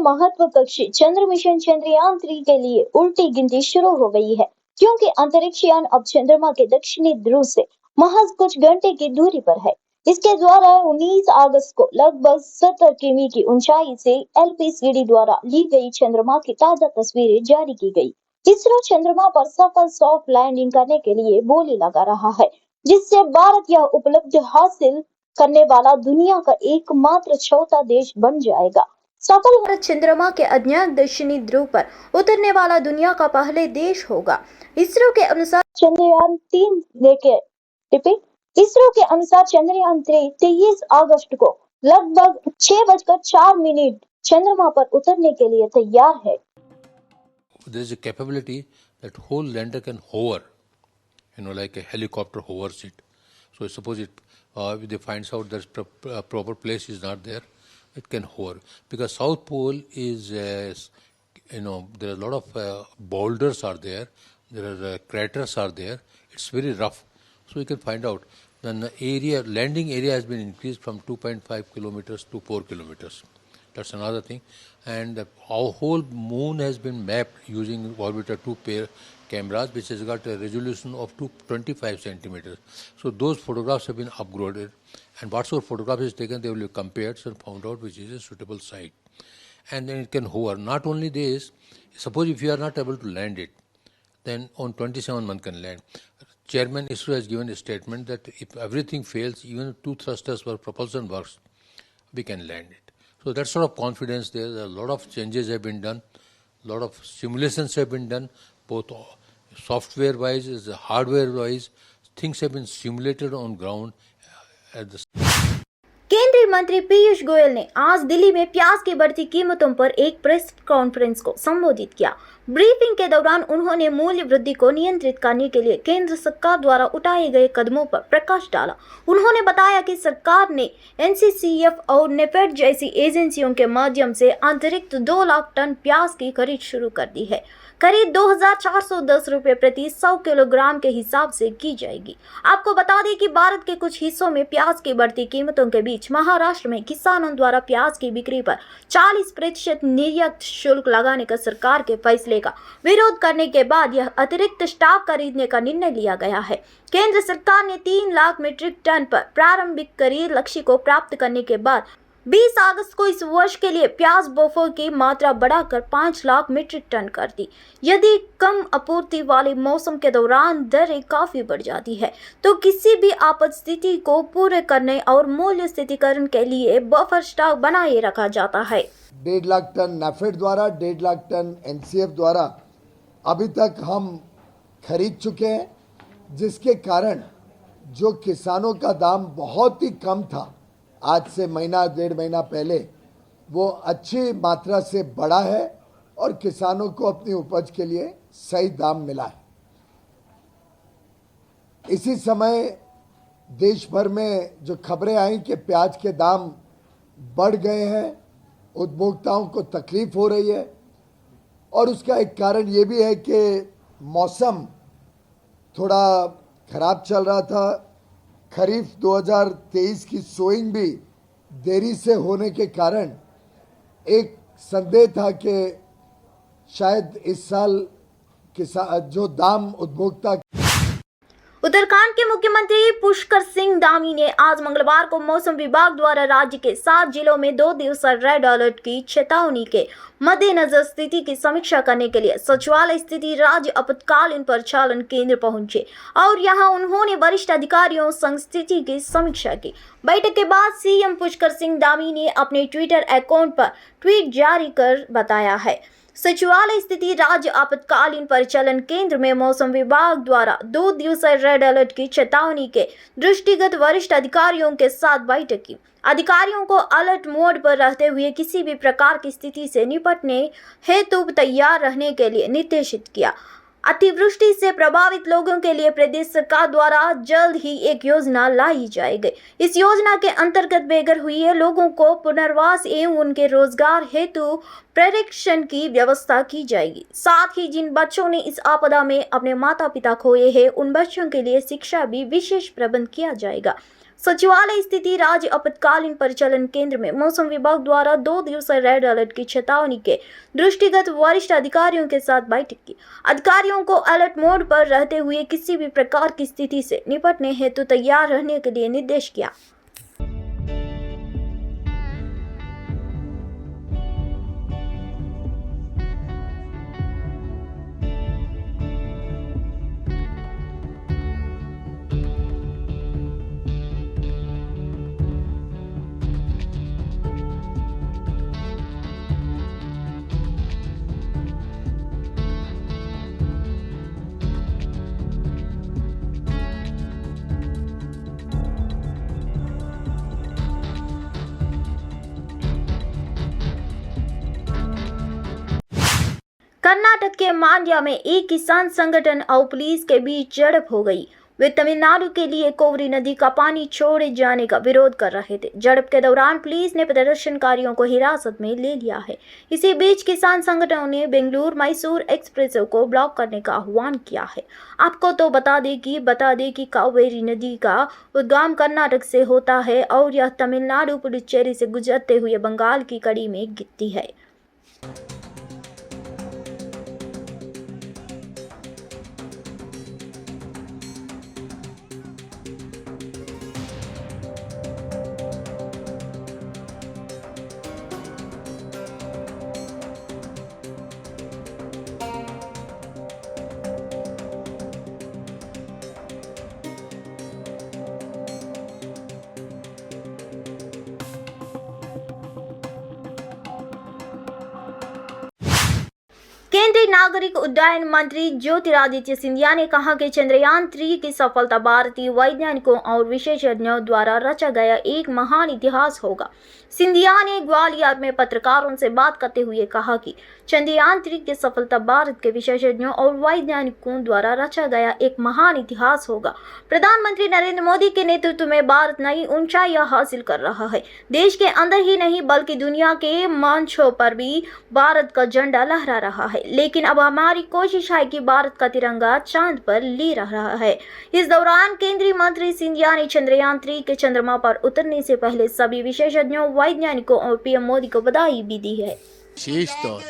महत्वाकांक्षी चंद्र मिशन चंद्रयान-3 के लिए उल्टी गिनती शुरू हो गई है, क्योंकि अंतरिक्ष यान अब चंद्रमा के दक्षिणी ध्रुव से महज कुछ घंटे की दूरी पर है। इसके द्वारा 19 अगस्त को लगभग 70 किमी की ऊंचाई से एलपीसीडी द्वारा ली गई चंद्रमा की ताजा तस्वीरें जारी की गई। इसरो चंद्रमा पर सफल सॉफ्ट लैंडिंग करने के लिए बोली लगा रहा है, जिससे भारत यह उपलब्धि हासिल करने वाला दुनिया का एकमात्र चौथा देश बन जाएगा। सफल भारत चंद्रमा के अज्ञात दक्षिणी ध्रुव पर उतरने वाला दुनिया का पहले देश होगा। इसरो के अनुसार चंद्रयान-3 चंद्रयान-3 23 अगस्त को लगभग 6:04 चंद्रमा पर उतरने के लिए तैयार है। There is a capability that whole lander can hover, like a helicopter hovers it. So suppose if they finds out that proper place is not there, it can hover. Because South Pole is, there are a lot of boulders are there, there are craters are there. It's very rough. So you can find out. Then the landing area has been increased from 2.5 kilometers to 4 kilometers. That's another thing. And our whole moon has been mapped using Orbiter 2 pair cameras, which has got a resolution of 225 centimeters. So those photographs have been upgraded, and whatsoever photograph is taken, they will be compared and found out which is a suitable site. And then it can hover. Not only this, suppose if you are not able to land it, then on 27 one can land. Chairman ISRO has given a statement that if everything fails, even 2 thrusters for propulsion works, we can land it. So that sort of confidence there. A lot of changes have been done, a lot of simulations have been done, both software-wise as hardware-wise. Things have been simulated on ground at the. केंद्रीय मंत्री पीयूष गोयल ने आज दिल्ली में प्याज की बढ़ती कीमतों पर एक प्रेस कॉन्फ्रेंस को संबोधित किया। ब्रीफिंग के दौरान उन्होंने मूल्य वृद्धि को नियंत्रित करने के लिए केंद्र सरकार द्वारा उठाए गए कदमों पर प्रकाश डाला। उन्होंने बताया कि सरकार ने एनसीसीएफ और नेफेड जैसी एजेंसियों के माध्यम से अतिरिक्त 2 लाख टन प्याज की खरीद शुरू कर दी है। करीब 2,410 रुपये प्रति 100 किलोग्राम के हिसाब से की जाएगी। आपको बता दें कि भारत के कुछ हिस्सों में प्याज की बढ़ती कीमतों के बीच महाराष्ट्र में किसानों द्वारा प्याज की बिक्री पर 40% निर्यात शुल्क लगाने का सरकार के फैसले का विरोध करने के बाद यह अतिरिक्त स्टॉक खरीदने का निर्णय लिया गया है। केंद्र सरकार ने 3 लाख मीट्रिक टन पर प्रारंभिक खरीद लक्ष्य को प्राप्त करने के बाद 20 अगस्त को इस वर्ष के लिए प्याज बफर की मात्रा बढ़ाकर 5 लाख मीट्रिक टन कर दी। यदि कम आपूर्ति वाले मौसम के दौरान दरें काफी बढ़ जाती है, तो किसी भी आपात स्थिति को पूरे करने और मूल्य स्थिरीकरण के लिए बफर स्टॉक बनाए रखा जाता है। 1.5 लाख टन नाफेड द्वारा, 1.5 लाख टन एनसीएफ द्वारा अभी तक हम खरीद चुके हैं, जिसके कारण जो किसानों का दाम बहुत ही कम था, आज से महीना 1.5 महीना पहले, वो अच्छी मात्रा से बढ़ा है और किसानों को अपनी उपज के लिए सही दाम मिला है। इसी समय देश भर में जो खबरें आई कि प्याज के दाम बढ़ गए हैं, उपभोक्ताओं को तकलीफ हो रही है, और उसका एक कारण ये भी है कि मौसम थोड़ा खराब चल रहा था। खरीफ 2023 की सोइंग भी देरी से होने के कारण एक संदेह था कि शायद इस साल जो दाम उपभोक्ता। उत्तराखंड के मुख्यमंत्री पुष्कर सिंह धामी ने आज मंगलवार को मौसम विभाग द्वारा राज्य के 7 जिलों में 2 दिवसीय रेड अलर्ट की चेतावनी के मद्देनजर स्थिति की समीक्षा करने के लिए सचिवालय स्थित राज्य आपातकालीन परिचालन केंद्र पहुंचे और यहां उन्होंने वरिष्ठ अधिकारियों संग स्थिति की समीक्षा की। बैठक के बाद सीएम पुष्कर सिंह धामी ने अपने ट्विटर अकाउंट पर ट्वीट जारी कर बताया है, सचिवालय स्थित राज्य आपातकालीन परिचालन केंद्र में मौसम विभाग द्वारा 2 दिवसीय रेड अलर्ट की चेतावनी के दृष्टिगत वरिष्ठ अधिकारियों के साथ बैठक की। अधिकारियों को अलर्ट मोड पर रहते हुए किसी भी प्रकार की स्थिति से निपटने हेतु तैयार रहने के लिए निर्देशित किया। अतिवृष्टि से प्रभावित लोगों के लिए प्रदेश सरकार द्वारा जल्द ही एक योजना लाई जाएगी। इस योजना के अंतर्गत बेघर हुए लोगों को पुनर्वास एवं उनके रोजगार हेतु प्रशिक्षण की व्यवस्था की जाएगी। साथ ही जिन बच्चों ने इस आपदा में अपने माता पिता खोए हैं, उन बच्चों के लिए शिक्षा भी विशेष प्रबंध किया जाएगा। सचिवालय स्थित राज्य आपातकालीन परिचालन केंद्र में मौसम विभाग द्वारा 2 दिवसीय रेड अलर्ट की चेतावनी के दृष्टिगत वरिष्ठ अधिकारियों के साथ बैठक की। अधिकारियों को अलर्ट मोड पर रहते हुए किसी भी प्रकार की स्थिति से निपटने हेतु तैयार रहने के लिए निर्देश किया। कर्नाटक के मांड्या में एक किसान संगठन और पुलिस के बीच झड़प हो गई। वे तमिलनाडु के लिए कोवरी नदी का पानी छोड़े जाने का विरोध कर रहे थे। झड़प के दौरान पुलिस ने प्रदर्शनकारियों को हिरासत में ले लिया है। इसी बीच किसान संगठनों ने बेंगलुरु मैसूर एक्सप्रेस को ब्लॉक करने का आह्वान किया है। आपको तो बता दें कि कावेरी नदी का उद्गम कर्नाटक से होता है और यह तमिलनाडु पुडुचेरी से गुजरते हुए बंगाल की कड़ी में गिरती है। केंद्रीय नागरिक उड्डयन मंत्री ज्योतिरादित्य सिंधिया ने कहा कि चंद्रयान 3 की सफलता भारतीय वैज्ञानिकों और विशेषज्ञों द्वारा रचा गया एक महान इतिहास होगा। सिंधिया ने ग्वालियर में पत्रकारों से बात करते हुए कहा कि चंद्रयान 3 की सफलता भारत के विशेषज्ञों और वैज्ञानिकों द्वारा रचा गया एक महान इतिहास होगा। प्रधानमंत्री नरेंद्र मोदी के नेतृत्व में भारत नई ऊंचाइयां हासिल कर रहा है। देश के अंदर ही नहीं बल्कि दुनिया के मंचों पर भी भारत का झंडा लहरा रहा है। लेकिन अब हमारी कोशिश है कि भारत का तिरंगा चांद पर ले रहा है। इस दौरान केंद्रीय मंत्री सिंधिया ने चंद्रयान 3 के चंद्रमा पर उतरने से पहले सभी विशेषज्ञों, वैज्ञानिकों और पीएम मोदी को बधाई भी दी है। विशेष तौर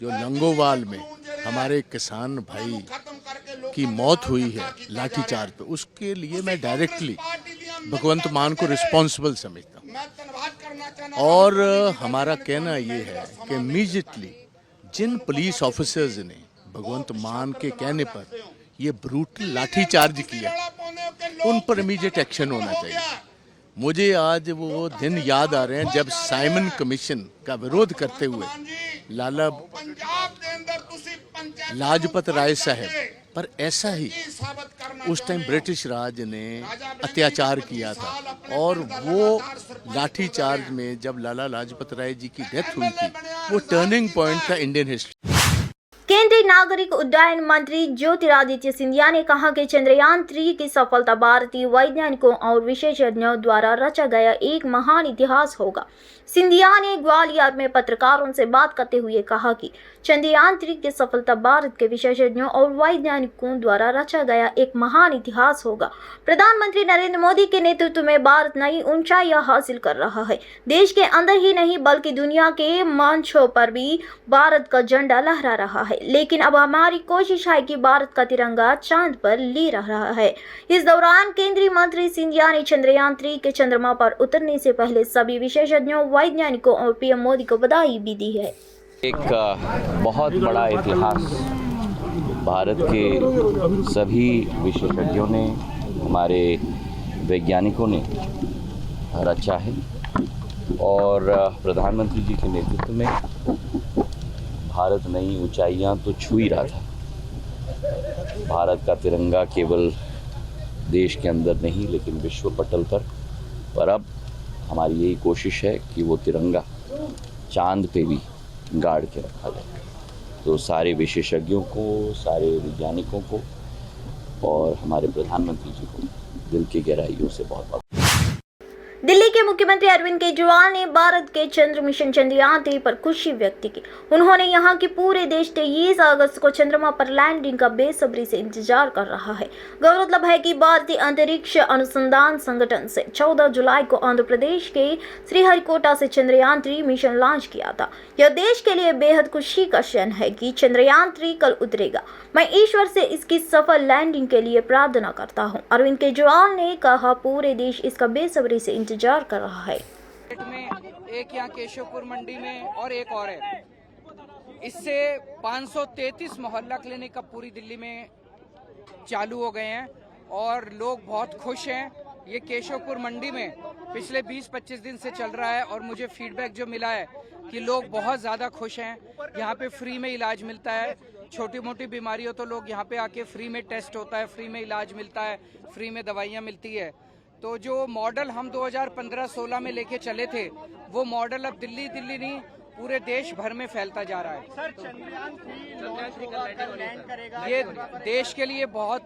जो लंगोवाल में हमारे किसान भाई की मौत हुई है लाठीचार्ज पे, उसके लिए मैं डायरेक्टली भगवंत मान को रिस्पॉन्सिबल समझता हूँ। और हमारा कहना ये है कि इमीडिएटली जिन पुलिस ऑफिसर्स ने भगवंत मान के कहने पर ये ब्रूटल लाठीचार्ज किया, उन पर इमीडिएट एक्शन होना चाहिए। मुझे आज वो दिन याद आ रहे हैं जब साइमन कमीशन का विरोध करते हुए लाला लाजपत राय साहब पर ऐसा ही उस टाइम ब्रिटिश राज ने अत्याचार किया था, और वो लाठीचार्ज में जब लाला लाजपत राय जी की डेथ हुई थी, वो टर्निंग पॉइंट था इंडियन हिस्ट्री। केंद्रीय नागरिक उड्डयन मंत्री ज्योतिरादित्य सिंधिया ने कहा कि चंद्रयान 3 की सफलता भारतीय वैज्ञानिकों और विशेषज्ञों द्वारा रचा गया एक महान इतिहास होगा। सिंधिया ने ग्वालियर में पत्रकारों से बात करते हुए कहा कि चंद्रयान 3 की सफलता भारत के विशेषज्ञों और वैज्ञानिकों द्वारा रचा गया एक महान इतिहास होगा। प्रधानमंत्री नरेंद्र मोदी के नेतृत्व में भारत नई ऊंचाइयां हासिल कर रहा है। देश के अंदर ही नहीं बल्कि दुनिया के मंचों पर भी भारत का झंडा लहरा रहा है। लेकिन अब हमारी कोशिश है कि भारत का तिरंगा चांद पर ले रहा है। इस दौरान केंद्रीय मंत्री सिंधिया ने चंद्रयान 3 के चंद्रमा पर उतरने से पहले सभी विशेषज्ञों, वैज्ञानिकों और पीएम मोदी को बधाई भी दी है। एक बहुत बड़ा इतिहास भारत के सभी विशेषज्ञों ने, हमारे वैज्ञानिकों ने रचा है, और प्रधानमंत्री जी के नेतृत्व में भारत नई ऊंचाइयां तो छू ही रहा था। भारत का तिरंगा केवल देश के अंदर नहीं लेकिन विश्व पटल पर अब हमारी यही कोशिश है कि वो तिरंगा चांद पे भी गाड़ के रखा जाए। तो सारे विशेषज्ञों को, सारे वैज्ञानिकों को और हमारे प्रधानमंत्री जी को दिल की गहराइयों से बहुत बहुत दिल्ली के मुख्यमंत्री अरविंद केजरीवाल ने भारत के चंद्र मिशन चंद्रयान-3 पर खुशी व्यक्त की। उन्होंने यहां कि पूरे देश 23 अगस्त को चंद्रमा पर लैंडिंग का बेसब्री से इंतजार कर रहा है। गौरतलब है कि भारतीय अंतरिक्ष अनुसंधान संगठन से 14 जुलाई को आंध्र प्रदेश के श्रीहरिकोटा से चंद्रयान-3 मिशन लॉन्च किया था। यह देश के लिए बेहद खुशी का क्षण है कि चंद्रयान-3 कल उतरेगा। मैं ईश्वर से इसकी सफल लैंडिंग के लिए प्रार्थना करता हूं। अरविंद केजरीवाल ने कहा, पूरे देश इसका बेसब्री से इंतजार कर रहा है। में एक यहाँ केशवपुर मंडी में और एक और है। इससे 533 मोहल्ला क्लिनिक अब पूरी दिल्ली में चालू हो गए हैं और लोग बहुत खुश हैं। ये केशवपुर मंडी में पिछले 20-25 दिन से चल रहा है और मुझे फीडबैक जो मिला है कि लोग बहुत ज़्यादा खुश हैं। यहाँ पे फ्री में इलाज मिलता है, छोटी मोटी बीमारी हो तो लोग यहाँ पे आके फ्री में टेस्ट होता है, फ्री में इलाज मिलता है, फ्री में दवाइयाँ मिलती है। तो जो मॉडल हम 2015-16 में लेके चले थे, वो मॉडल अब दिल्ली नहीं पूरे देश भर में फैलता जा रहा है। सर, ये देश के लिए बहुत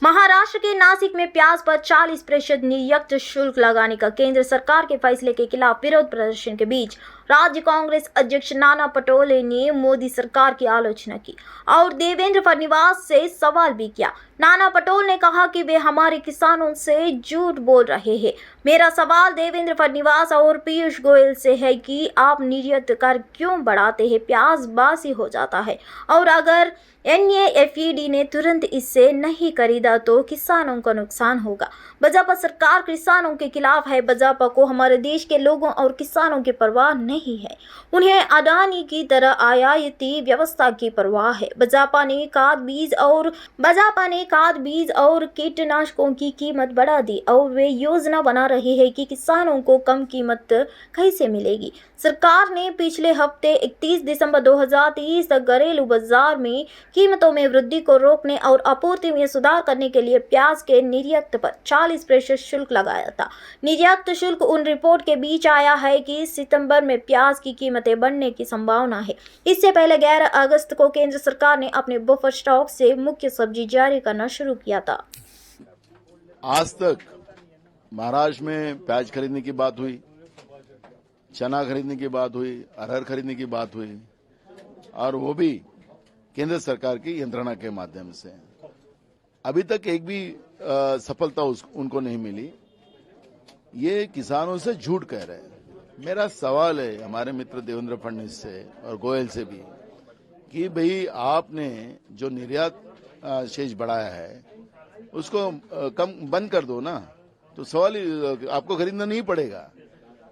महाराष्ट्र के नासिक में प्याज पर 40% निर्यात शुल्क लगाने का केंद्र सरकार के फैसले के खिलाफ विरोध प्रदर्शन के बीच राज्य कांग्रेस अध्यक्ष नाना पटोले ने मोदी सरकार की आलोचना की और देवेंद्र फडणवीस से सवाल भी किया। नाना पटोले ने कहा कि वे हमारे किसानों से झूठ बोल रहे हैं। मेरा सवाल देवेंद्र फडणवीस और पीयूष गोयल से है कि आप निर्यात कर क्यों बढ़ाते हैं? प्याज बासी हो जाता है और अगर NAFED ने तुरंत इससे नहीं खरीदा तो किसानों का नुकसान होगा। भाजपा सरकार किसानों के खिलाफ है। भाजपा को हमारे देश के लोगों और किसानों की परवाह नहीं है। उन्हें अडानी की तरह आयाती व्यवस्था की परवाह है। भाजपा ने खाद बीज और कीटनाशकों की कीमत बढ़ा दी और वे योजना बना रही है कि किसानों को कम कीमत कैसे मिलेगी। सरकार ने पिछले हफ्ते 31 दिसंबर 2023 तक घरेलू बाजार में कीमतों में वृद्धि को रोकने और आपूर्ति में सुधार करने के लिए प्याज के निर्यात पर 40% शुल्क लगाया था। निर्यात शुल्क उन रिपोर्ट के बीच आया है कि सितंबर में प्याज की कीमतें बढ़ने की संभावना है। इससे पहले 11 अगस्त को केंद्र सरकार ने अपने बफर स्टॉक से मुख्य सब्जी जारी करना शुरू किया था। आज तक महाराष्ट्र में प्याज खरीदने की बात हुई, चना खरीदने की बात हुई, अरहर खरीदने की बात हुई और वो भी केंद्र सरकार की यंत्रणा के माध्यम से। अभी तक एक भी सफलता उनको नहीं मिली। ये किसानों से झूठ कह रहे हैं। मेरा सवाल है हमारे मित्र देवेंद्र फडणवीस से और गोयल से भी कि भाई आपने जो निर्यात शेष बढ़ाया है उसको कम बंद कर दो ना, तो सवाल आपको खरीदना नहीं पड़ेगा।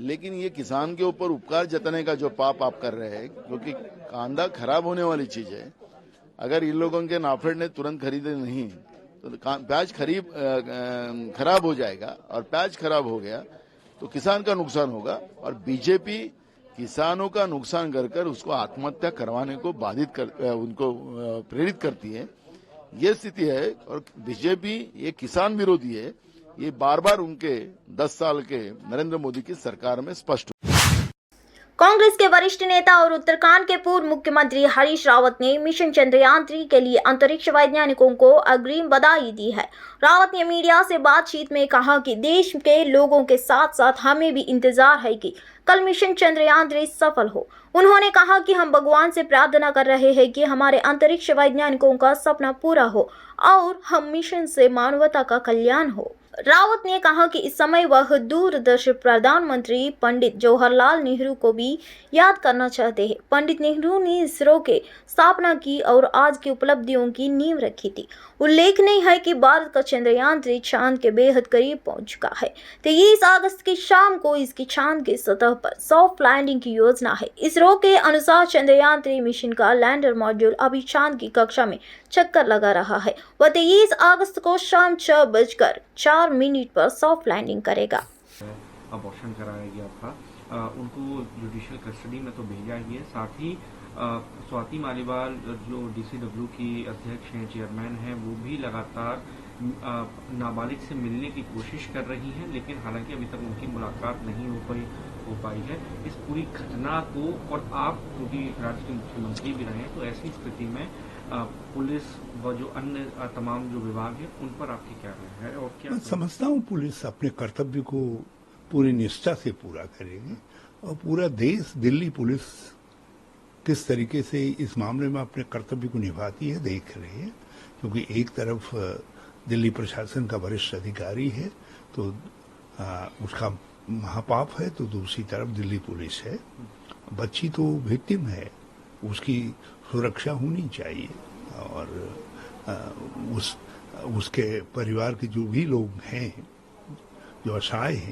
लेकिन ये किसान के ऊपर उपकार जताने का जो पाप आप कर रहे हैं, क्योंकि कांदा खराब होने वाली चीज है। अगर इन लोगों के नाफेड ने तुरंत खरीदे नहीं तो प्याज खराब हो जाएगा और प्याज खराब हो गया तो किसान का नुकसान होगा और बीजेपी किसानों का नुकसान कर उसको आत्महत्या करवाने को उनको प्रेरित करती है। ये स्थिति है और बीजेपी ये किसान विरोधी है। ये बार बार उनके 10 साल के नरेंद्र मोदी की सरकार में स्पष्ट। कांग्रेस के वरिष्ठ नेता और उत्तराखंड के पूर्व मुख्यमंत्री हरीश रावत ने मिशन चंद्रयान-3 के लिए अंतरिक्ष वैज्ञानिकों को अग्रिम बधाई दी है। रावत ने मीडिया से बातचीत में कहा कि देश के लोगों के साथ साथ हमें भी इंतजार है कि कल मिशन चंद्रयान-3 सफल हो। उन्होंने कहा कि हम भगवान से प्रार्थना कर रहे हैं कि हमारे अंतरिक्ष वैज्ञानिकों का सपना पूरा हो और हम मिशन से मानवता का कल्याण हो। रावत ने कहा कि इस समय वह दूरदर्शी प्रधानमंत्री पंडित जवाहरलाल नेहरू को भी याद करना चाहते हैं। पंडित नेहरू ने इसरो के स्थापना की और आज की उपलब्धियों की नींव रखी थी। उल्लेखनीय है कि भारत का चंद्रयान-3 चांद के बेहद करीब पहुंच चुका है। 23 अगस्त की शाम को इसकी चांद की सतह पर सॉफ्ट लैंडिंग की योजना है। इसरो के अनुसार चंद्रयान-3 मिशन का लैंडर मॉड्यूल अभी चांद की कक्षा में चक्कर लगा रहा है। वह 23 अगस्त को शाम 6:04 पर सॉफ्ट लैंडिंग करेगा। अबॉर्शन कराया गया था, उनको जुडिशियल कस्टडी में तो भेजा ही है। साथ ही स्वाति मालीवाल जो DCW की अध्यक्ष हैं, चेयरमैन हैं, वो भी लगातार नाबालिग से मिलने की कोशिश कर रही हैं, लेकिन हालांकि अभी तक उनकी मुलाकात नहीं हो पाई है। इस पूरी घटना को, और आप क्योंकि राज्य के मुख्यमंत्री भी रहे हैं, तो ऐसी स्थिति में पुलिस व जो अन्य तमाम जो विभाग है उन पर आपकी क्या राय है और क्या मैं समझता हूँ पुलिस अपने कर्तव्य को पूरी निष्ठा से पूरा करेगी और पूरा देश दिल्ली पुलिस किस तरीके से इस मामले में अपने कर्तव्य को निभाती है देख रही है, क्योंकि एक तरफ दिल्ली प्रशासन का वरिष्ठ अधिकारी है तो उसका महापाप है, तो दूसरी तरफ दिल्ली पुलिस है। बच्ची तो विक्टिम है, उसकी सुरक्षा होनी चाहिए और उसके परिवार के जो भी लोग हैं, जो असहाय हैं,